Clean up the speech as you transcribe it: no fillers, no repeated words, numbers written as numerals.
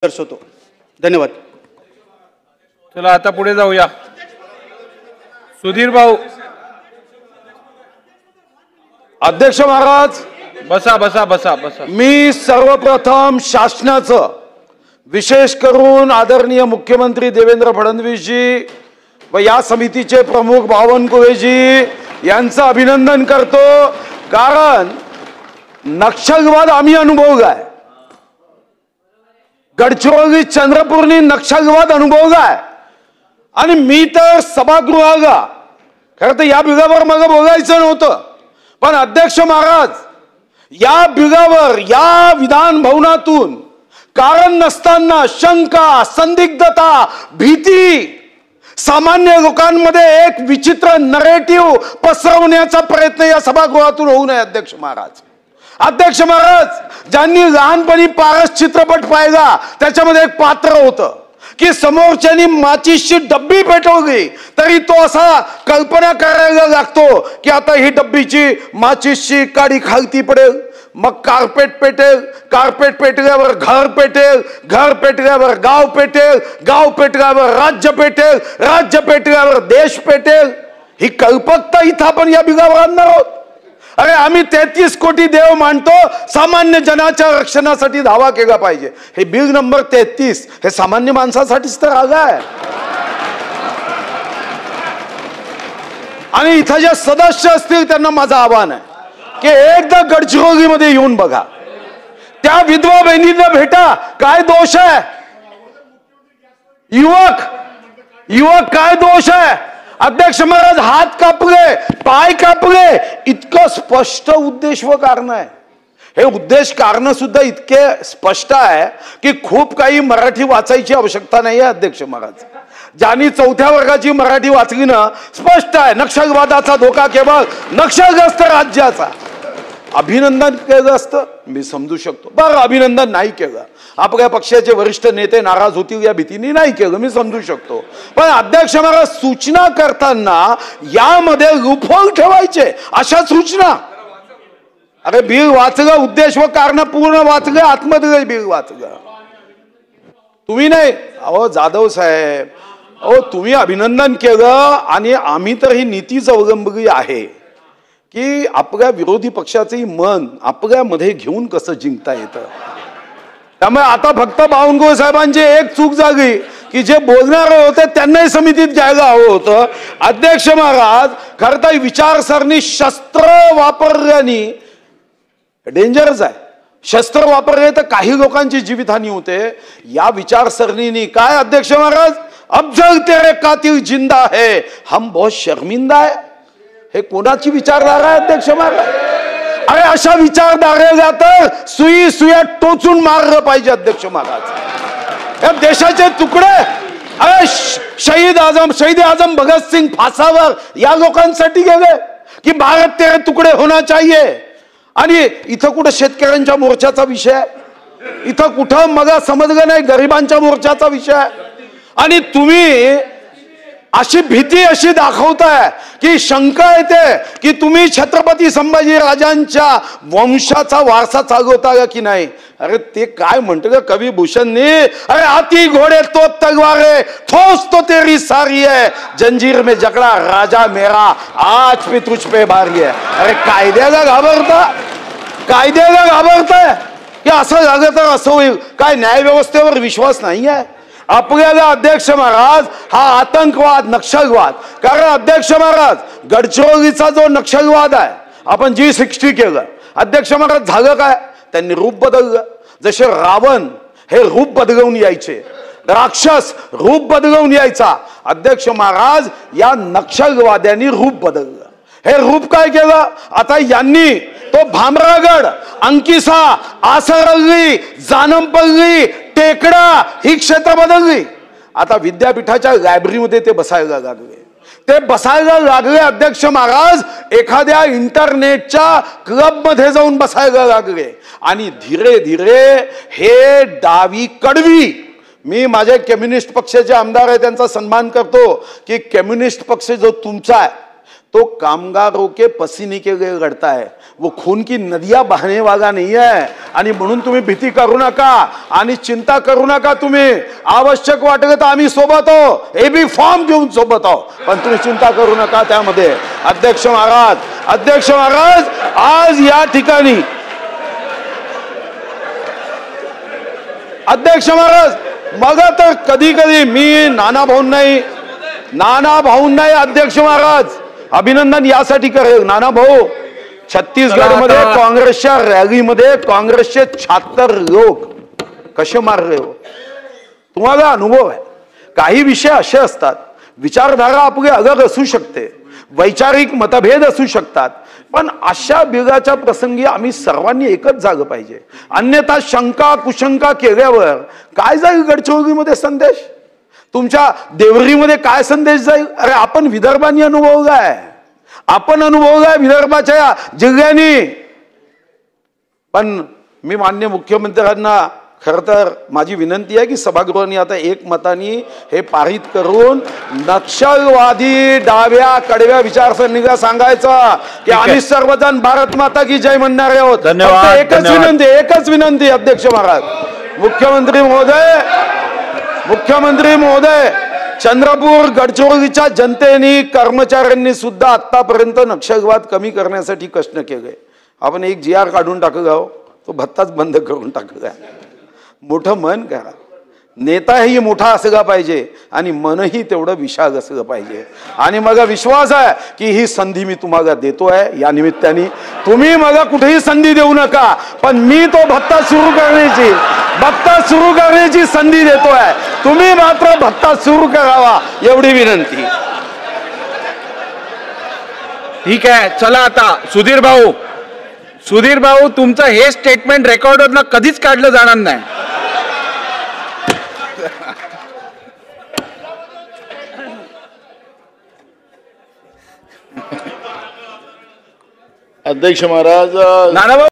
दर्शवतो. धन्यवाद. चला आता पुढे जाऊया. सुधीर भाऊ. अध्यक्ष महाराज, बसा बसा बसा बसा. मी सर्वप्रथम शासनाचं, विशेष करून आदरणीय मुख्यमंत्री देवेंद्र फडणवीसजी व या समितीचे प्रमुख बावनकुळेजी यांचं अभिनंदन करतो. कारण नक्षलवाद आम्ही अनुभवलाय. गडचिरोली चंद्रपूरनी नक्षलवाद अनुभवलाय आणि मी तर सभागृहाला खरं तर या बिघावर मला बोलायचं नव्हतं, पण अध्यक्ष महाराज या बिघावर या विधान भवनातून कारण नसताना शंका, संदिग्धता, भीती, सामान्य लोकांमध्ये एक विचित्र नरेटिव्ह पसरवण्याचा प्रयत्न या सभागृहातून होऊ नये. अध्यक्ष महाराज, अध्यक्ष महाराज, ज्यांनी लहानपणी पारस चित्रपट पाहिला त्याच्यामध्ये एक पात्र होतं की समोरच्यानी माचीसची डब्बी पेटवली तरी तो असा कल्पना करायला लागतो की आता ही डब्बीची माचीसची काडी खालती पडेल, मग कार्पेट पेटेल, कार्पेट पेटल्यावर घर पेटेल, घर पेटल्यावर गाव पेटेल, गाव पेटल्यावर राज्य पेटेल, राज्य पेटल्यावर देश पेटेल. ही कल्पकता इथं आपण या बिघावर आणणार आहोत. अरे आम्ही 33 कोटी देव मानतो, सामान्य जनाच्या रक्षणासाठी धावा केला पाहिजे. हे बिल नंबर 33 हे सामान्य माणसासाठीच तर आलं आहे. आणि इथं जे सदस्य असतील त्यांना माझं आव्हान आहे की एकदा गडचिरोलीमध्ये येऊन बघा, त्या विधवा बहिणींना भेटा. काय दोष आहे युवक, युवक काय दोष आहे. अध्यक्ष महाराज, हात कापले, पाय कापले, इतकं स्पष्ट उद्देश व कारण आहे. हे उद्देश कारण सुद्धा इतके स्पष्ट आहे की खूप काही मराठी वाचायची आवश्यकता नाही आहे. अध्यक्ष महाराज, ज्यांनी 4थ्या वर्गाची मराठी वाचली ना, स्पष्ट आहे नक्षलवादाचा धोका केवळ नक्षलग्रस्त राज्याचा. अभिनंदन केलं असतं मी समजू शकतो, बरं अभिनंदन नाही केलं, आपल्या पक्षाचे वरिष्ठ नेते नाराज होतील या भीतीने नाही केलं, मी समजू शकतो. पण अध्यक्ष महाराज, सूचना करताना यामध्ये लूपहोल ठेवायचे अशा सूचना. अरे बिल वाचलं, उद्देश व कारण पूर्ण वाचलं, आतमध्ये बिल वाचलं. तुम्ही नाही, अहो जाधव साहेब, अहो तुम्ही अभिनंदन केलं आणि आम्ही तर ही नीतीच अवलंबली आहे की आपल्या विरोधी पक्षाचंही मन आपल्यामध्ये घेऊन कसं जिंकता येतं. त्यामुळे आता फक्त बावनकुळे साहेबांची एक चूक झाली की जे बोलणारे होते त्यांनाही समितीत घ्यायला हवं होतं. अध्यक्ष महाराज, खरं तर विचारसरणी शस्त्र वापरल्याने डेंजरच आहे. शस्त्र वापरले तर काही लोकांची जीवितहानी होते. या विचारसरणीने काय अध्यक्ष महाराज, अफजल तेरे कातिल जिंदा है, हम बहुत शर्मिंदा है. हे कोणाची विचारधारा आहे अध्यक्ष महाराज. अरे अशा विचारधारेला तर सुई सुया टोचून मारलं पाहिजे. अध्यक्ष महाराज, या देशाचे तुकडे, अरे शहीद आजम भगतसिंग फासावर या लोकांसाठी गेले की भारत तेरे तुकडे होना चाहिए. आणि इथं कुठं शेतकऱ्यांच्या मोर्चाचा विषय, इथं कुठं मला समजलं नाही गरिबांच्या मोर्चाचा विषय. आणि तुम्ही अशी भीती अशी दाखवताय की शंका येते की तुम्ही छत्रपती संभाजी राजांच्या वंशाचा वारसा चालवता की नाही. अरे ते काय म्हणतं का कवी भूषणनी, अरे हाथी घोडे तो तलवारे ठोस तो तेरी सारी है, जंजीर में जकड़ा राजा मेरा आज भी तुझ पे भारी है. अरे कायद्याला घाबरता, कायद्याला घाबरताय की असं झालं तर असं होईल. काय न्याय व्यवस्थेवर विश्वास नाही आहे आपल्याला. अध्यक्ष महाराज, हा आतंकवाद, नक्षलवाद, कारण अध्यक्ष महाराज गडचिरोलीचा जो नक्षलवाद आहे आपण G60 केलं. अध्यक्ष महाराज झालं काय, त्यांनी रूप बदललं. जसे रावण हे रूप बदलवून यायचे, राक्षस रूप बदलवून यायचा, अध्यक्ष महाराज या नक्षलवाद्यांनी रूप बदललं. हे रूप काय केलं, आता यांनी तो भामरागड, अंकिसा, आसरल्ली, जानमपल्ली, टेकडा ही क्षेत्र बदलली. आता विद्यापीठाच्या लायब्ररीमध्ये ते बसायला लागले, ते बसायला लागले. अध्यक्ष महाराज, एखाद्या इंटरनेटच्या क्लब मध्ये जाऊन बसायला लागले. आणि धीरे धीरे हे डावी कडवी, मी माझे कम्युनिस्ट पक्षाचे आमदार आहे त्यांचा सन्मान करतो की कम्युनिस्ट पक्ष जो तुमचा आहे तो कामगारों के पसीने के लिए लढता है, वो खून की नदियां बहने वाला नाही आहे. आणि म्हणून तुम्ही भीती करू नका आणि चिंता करू नका. तुम्ही आवश्यक वाटलं तर आम्ही सोबत आहो, एबी फॉर्म घेऊन सोबत आहो, पण तुम्ही चिंता करू नका त्यामध्ये. अध्यक्ष महाराज आज या ठिकाणी अध्यक्ष महाराज मग तर कधी कधी मी नाना भाऊंनाही अध्यक्ष महाराज अभिनंदन यासाठी करेल. नाना भाऊ, छत्तीसगडमध्ये काँग्रेसच्या रॅलीमध्ये काँग्रेसचे 76 लोक कसे मारले हो, तुम्हाला अनुभव आहे. काही विषय असे असतात, विचारधारा आपली अलग असू शकते, वैचारिक मतभेद असू शकतात, पण अशा बिघाच्या प्रसंगी आम्ही सर्वांनी एकच झालं पाहिजे. अन्यथा शंका कुशंका केल्यावर काय जाईल गडचिरोलीमध्ये संदेश, तुमच्या देवरीमध्ये काय संदेश जाईल. अरे आपण विदर्भाने अनुभवलाय, विदर्भाच्या जिल्ह्यांनी. पण मी माननीय मुख्यमंत्र्यांना खरं तर माझी विनंती आहे की सभागृहाने आता एकमताने हे पारित करून नक्षलवादी डाव्या कडव्या विचारसरणीला सांगायचं की आम्ही सर्वजण भारत माता की जय म्हणणारे आहोत. एकच विनंती अध्यक्ष महाराज, मुख्यमंत्री महोदय, चंद्रपूर गडचिरोलीच्या जनतेने कर्मचाऱ्यांनी सुद्धा आतापर्यंत नक्षलवाद कमी करण्यासाठी कष्ट केले. आपण एक GR काढून टाकलं, तो भत्ताच बंद करून टाकला. मोठं मन करा, नेताही मोठा असला पाहिजे आणि मनही तेवढं विशाल असलं पाहिजे. आणि मला विश्वास आहे की ही संधी मी तुम्हाला देतोय. या निमित्ताने तुम्ही मला कुठेही संधी देऊ नका, पण मी तो भत्ता सुरू करण्याची संधी देतोय. तुम्ही मात्र भत्ता सुरू करावा एवढी विनंती. ठीक आहे, चला आता सुधीर भाऊ तुमचं हे स्टेटमेंट रेकॉर्डरला कधीच काढलं जाणार नाही. अध्यक्ष महाराज, नाना